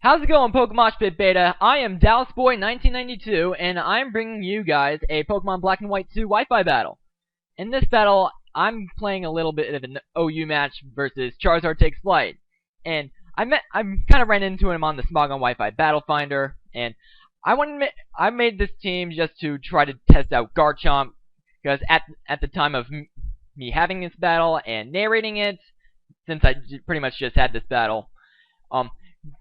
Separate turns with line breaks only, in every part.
How's it going, Pokemoshpitbeta? I am Dallasboi1992, and I'm bringing you guys a Pokemon Black and White 2 Wi-Fi battle. In this battle, I'm playing a little bit of an OU match versus CharizardTakesFlight, and I kind of ran into him on the Smogon Wi-Fi Battle Finder, and I made this team just to try to test out Garchomp, because at the time of me having this battle and narrating it, since I pretty much just had this battle,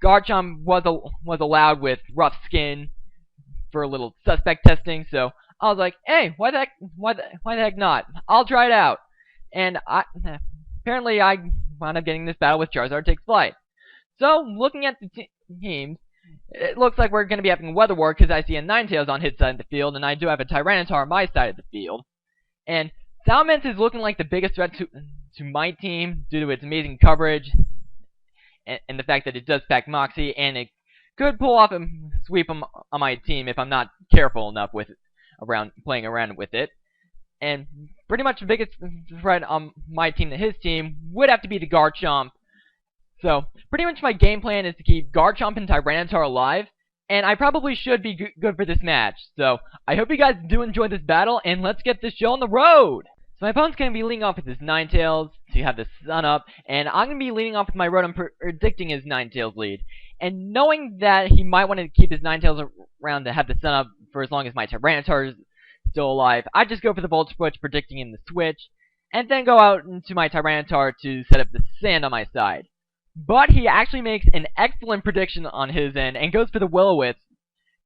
Garchomp was allowed with rough skin for a little suspect testing, so I was like, hey, why the heck not? I'll try it out. And apparently I wound up getting this battle with CharizardTakesFlight. So, looking at the teams, it looks like we're going to be having a weather war because I see a Ninetales on his side of the field, and I do have a Tyranitar on my side of the field. And Salamence is looking like the biggest threat to my team due to its amazing coverage, and the fact that it does pack Moxie, and it could pull off a sweep on my team if I'm not careful enough with playing around with it. And pretty much the biggest threat on my team to his team would have to be the Garchomp. So pretty much my game plan is to keep Garchomp and Tyranitar alive, and I probably should be good for this match. So I hope you guys do enjoy this battle, and let's get this show on the road! So my opponent's going to be leading off with his Ninetales to have the sun up, and I'm going to be leading off with my Rotom predicting his Ninetales lead. And knowing that he might want to keep his Ninetales around to have the sun up for as long as my Tyranitar is still alive, I just go for the Volt Switch, predicting in the switch, and then go out into my Tyranitar to set up the sand on my side. But he actually makes an excellent prediction on his end, and goes for the Will-O-Wisp,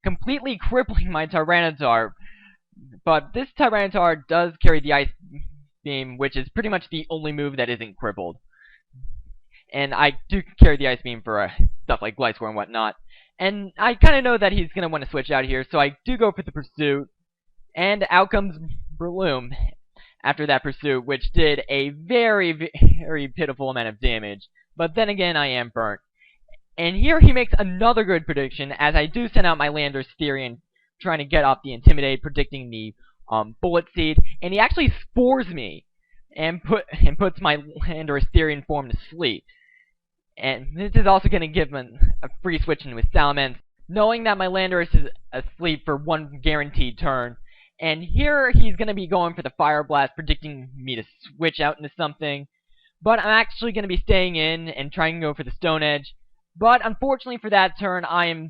completely crippling my Tyranitar. But this Tyranitar does carry the Ice Beam, which is pretty much the only move that isn't crippled. And I do carry the Ice Beam for stuff like Gliscor and whatnot. And I kind of know that he's going to want to switch out here, so I do go for the Pursuit. And out comes Breloom after that Pursuit, which did a very, very pitiful amount of damage. But then again, I am burnt. And here he makes another good prediction, as I do send out my Landorus Therian, trying to get off the Intimidate, predicting the Bullet Seed, and he actually spores me and puts my Landorus Therian form to sleep. And this is also going to give him a free switch in with Salamence, knowing that my Landorus is asleep for one guaranteed turn. And here he's going to be going for the Fire Blast, predicting me to switch out into something. But I'm actually going to be staying in and trying to go for the Stone Edge. But unfortunately for that turn, I am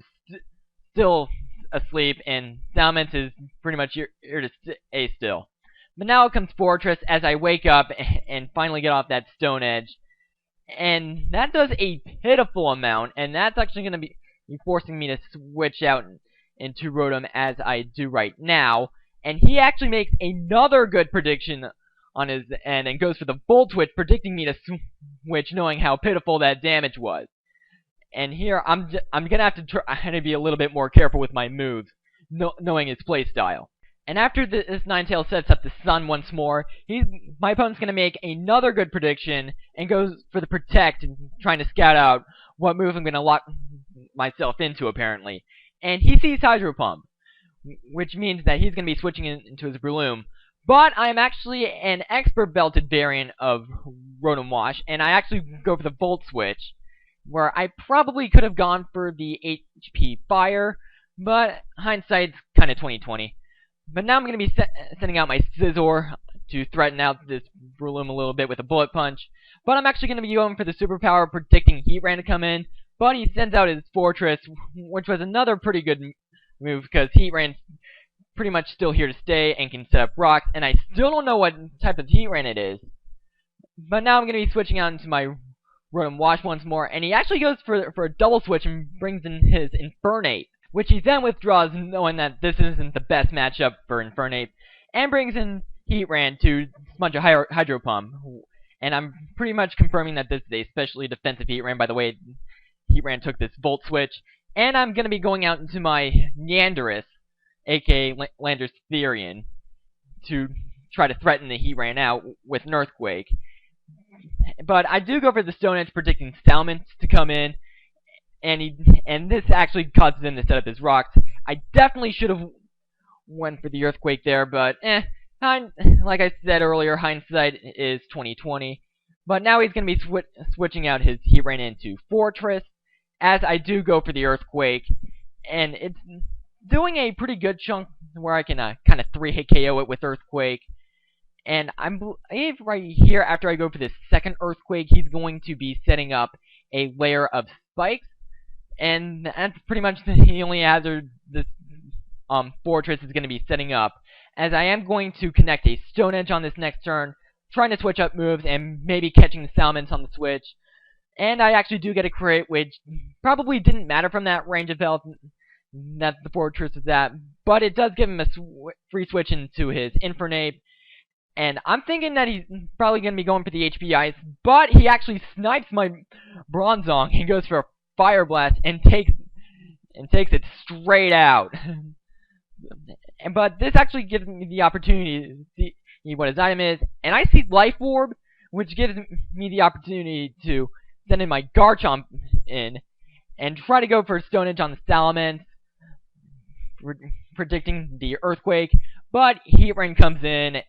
still asleep, and Salamence is pretty much here to stay still. But now comes Fortress as I wake up and finally get off that Stone Edge. And that does a pitiful amount, and that's actually going to be forcing me to switch out into Rotom as I do right now. And he actually makes another good prediction on his end and goes for the Volt Switch, predicting me to switch, knowing how pitiful that damage was. And here, I'm gonna have to try to be a little bit more careful with my moves, knowing his playstyle. And after this Ninetales sets up the Sun once more, my opponent's gonna make another good prediction and goes for the Protect, and trying to scout out what move I'm gonna lock myself into, apparently. And he sees Hydro Pump, which means that he's gonna be switching into his Breloom. But I'm actually an Expert Belted variant of Rotom Wash, and I actually go for the Volt Switch, where I probably could have gone for the HP Fire, but hindsight's kind of 20/20. But now I'm going to be sending out my Scizor to threaten out this Breloom a little bit with a Bullet Punch. But I'm actually going to be going for the Superpower, predicting Heatran to come in. But he sends out his Fortress, which was another pretty good move, because Heatran's pretty much still here to stay and can set up rocks. And I still don't know what type of Heatran it is. But now I'm going to be switching out into my Rotom Wash once more, and he actually goes for a double switch and brings in his Infernape, which he then withdraws, knowing that this isn't the best matchup for Infernape, and brings in Heatran to smudge a Hydro Pump. And I'm pretty much confirming that this is a specially defensive Heatran by the way Heatran took this Volt Switch. And I'm going to be going out into my Neanderus, aka Landorus Therian, to try to threaten the Heatran out with an Earthquake. But I do go for the Stone Edge, predicting Salamence to come in, and this actually causes him to set up his rocks. I definitely should have went for the Earthquake there, but like I said earlier, hindsight is 20/20. But now he's going to be switching out his Heatran into Fortress, as I do go for the Earthquake, and it's doing a pretty good chunk where I can kind of 3-hit KO it with Earthquake. And I believe right here, after I go for this second Earthquake, he's going to be setting up a layer of spikes, and that's pretty much the only hazard this fortress is going to be setting up, as I am going to connect a Stone Edge on this next turn, trying to switch up moves and maybe catching the Salamence on the switch. And I actually do get a crit, which probably didn't matter from that range of health that the fortress is at, but it does give him a free switch into his Infernape. And I'm thinking that he's probably going to be going for the HP Ice, but he actually snipes my Bronzong. He goes for a Fire Blast and takes it straight out. But this actually gives me the opportunity to see what his item is, and I see Life Orb, which gives me the opportunity to send in my Garchomp in and try to go for a Stone Edge on the Salamence, predicting the Earthquake, but Heat Rain comes in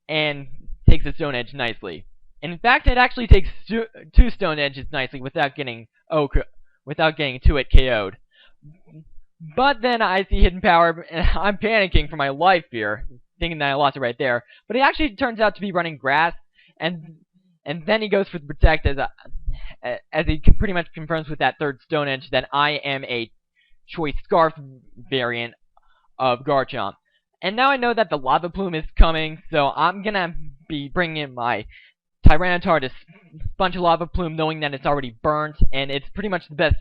and takes the Stone Edge nicely. And in fact, it actually takes two Stone Edges nicely without getting 2-hit KO'd. But then I see Hidden Power, and I'm panicking for my life here, thinking that I lost it right there. But it actually turns out to be running Grass, and then he goes for the Protect as he pretty much confirms with that third Stone Edge that I am a Choice Scarf variant of Garchomp. And now I know that the Lava Plume is coming, so I'm gonna be bringing in my Tyranitar to sponge a Lava Plume, knowing that it's already burnt, and it's pretty much the best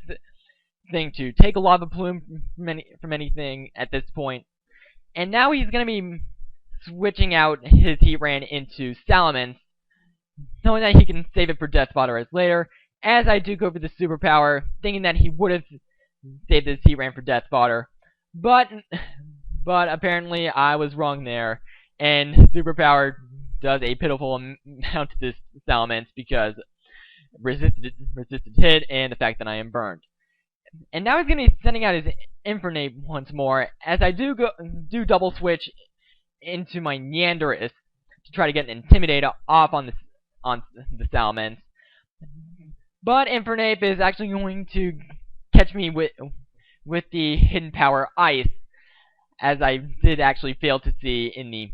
thing to take a Lava Plume from anything at this point. And now he's gonna be switching out his Heatran into Salamence, knowing that he can save it for Death Fodder later, as I do go for the Superpower, thinking that he would have saved his Heatran for Death Fodder. But apparently I was wrong there, and Superpower does a pitiful amount to this Salamence because resisted hit and the fact that I am burned. And now he's going to be sending out his Infernape once more, as I do double switch into my Neanderthus to try to get an Intimidate off on the Salamence. But Infernape is actually going to catch me with the Hidden Power Ice, as I did actually fail to see in the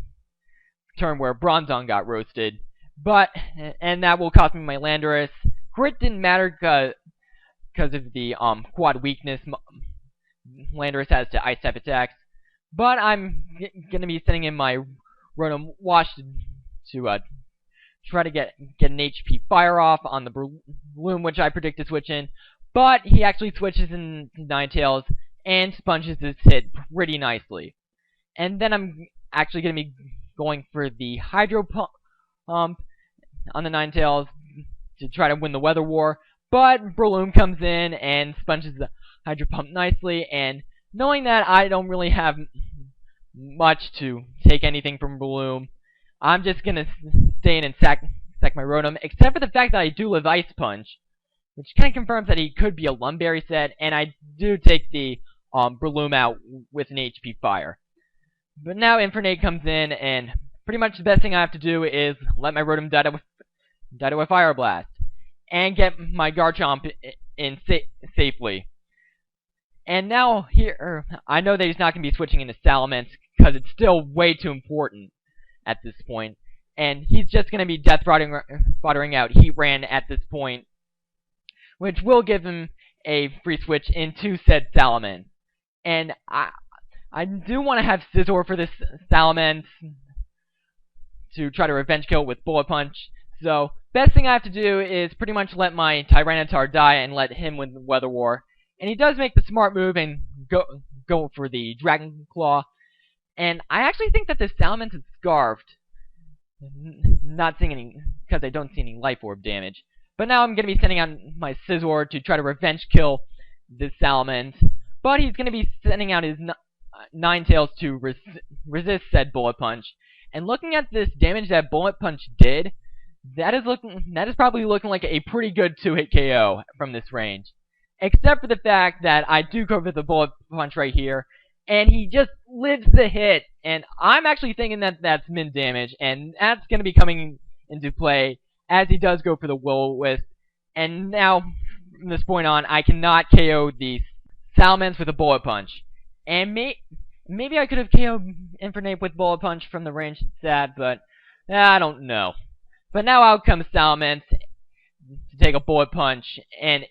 turn where Bronzong got roasted. And that will cost me my Landorus. Crit didn't matter because of the quad weakness Landorus has to Ice type attacks. But I'm going to be sending in my Rotom Wash to try to get an HP Fire off on the Balloon, which I predict to switch in. But he actually switches in Ninetales and sponges this hit pretty nicely. And then I'm actually going to be going for the Hydro Pump on the Ninetales to try to win the Weather War. But Breloom comes in and sponges the Hydro Pump nicely, and knowing that I don't really have much to take anything from Breloom, I'm just going to stay in and sack my Rotom, except for the fact that I do live Ice Punch, which kind of confirms that he could be a Lumberry set, and I do take the Breloom out with an HP Fire. But now Infernape comes in, and pretty much the best thing I have to do is let my Rotom die to a Fire Blast, and get my Garchomp in safely. And now here, I know that he's not going to be switching into Salamence, because it's still way too important at this point. And he's just going to be Death Foddering out Heatran at this point, which will give him a free switch into said Salamence. And I do want to have Scizor for this Salamence to try to revenge kill it with Bullet Punch. So, best thing I have to do is pretty much let my Tyranitar die and let him win the Weather War. And he does make the smart move and go for the Dragon Claw. And I actually think that this Salamence is Scarfed. Not seeing any, because I don't see any Life Orb damage. But now I'm going to be sending out my Scizor to try to revenge kill this Salamence. But he's going to be sending out his Ninetales to resist said Bullet Punch. And looking at this damage that Bullet Punch did, that is probably looking like a pretty good 2-hit KO from this range. Except for the fact that I do go for the Bullet Punch right here, and he just lives the hit. And I'm actually thinking that that's min damage, and that's going to be coming into play as he does go for the Will-O-Wisp. And now, from this point on, I cannot KO the Salamence with a Bullet Punch. And maybe I could have KO'd Infernape with Bullet Punch from the range it's at, but I don't know. But now out comes Salamence to take a Bullet Punch, and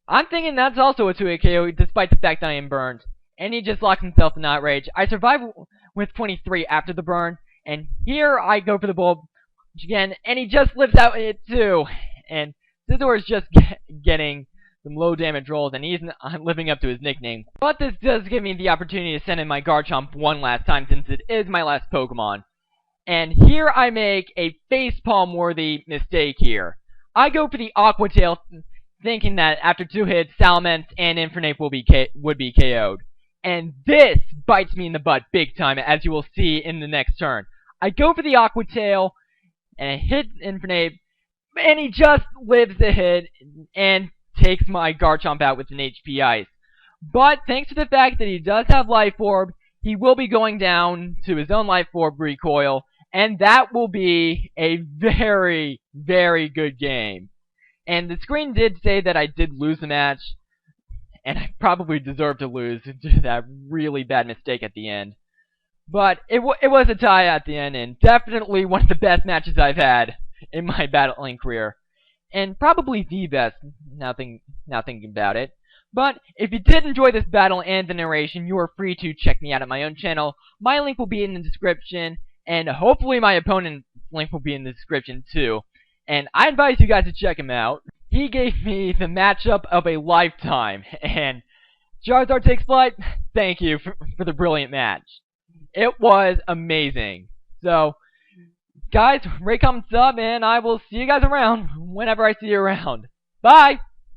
I'm thinking that's also a 2-hit KO, despite the fact that I am burned. And he just locks himself in that rage. I survive with 23 after the burn, and here I go for the Bullet Punch again, and he just lives out it too. And Scizor is just getting some low damage rolls, and he's living up to his nickname. But this does give me the opportunity to send in my Garchomp one last time, since it is my last Pokemon. And here I make a facepalm worthy mistake here. I go for the Aqua Tail, thinking that after 2 hits, Salamence and Infernape would be KO'd. And this bites me in the butt big time, as you will see in the next turn. I go for the Aqua Tail, and I hit Infernape, and he just lives the hit, and takes my Garchomp out with an HP Ice. But thanks to the fact that he does have Life Orb, he will be going down to his own Life Orb recoil, and that will be a very, very good game. And the screen did say that I did lose the match, and I probably deserved to lose due to that really bad mistake at the end. But it was a tie at the end, and definitely one of the best matches I've had in my battling career. And probably the best, now thinking about it. But if you did enjoy this battle and the narration, you are free to check me out at my own channel. My link will be in the description, and hopefully my opponent's link will be in the description too. And I advise you guys to check him out. He gave me the matchup of a lifetime, and CharizardTakesFlight, thank you for the brilliant match. It was amazing. So, guys, rate, comment, sub, and I will see you guys around whenever I see you around. Bye!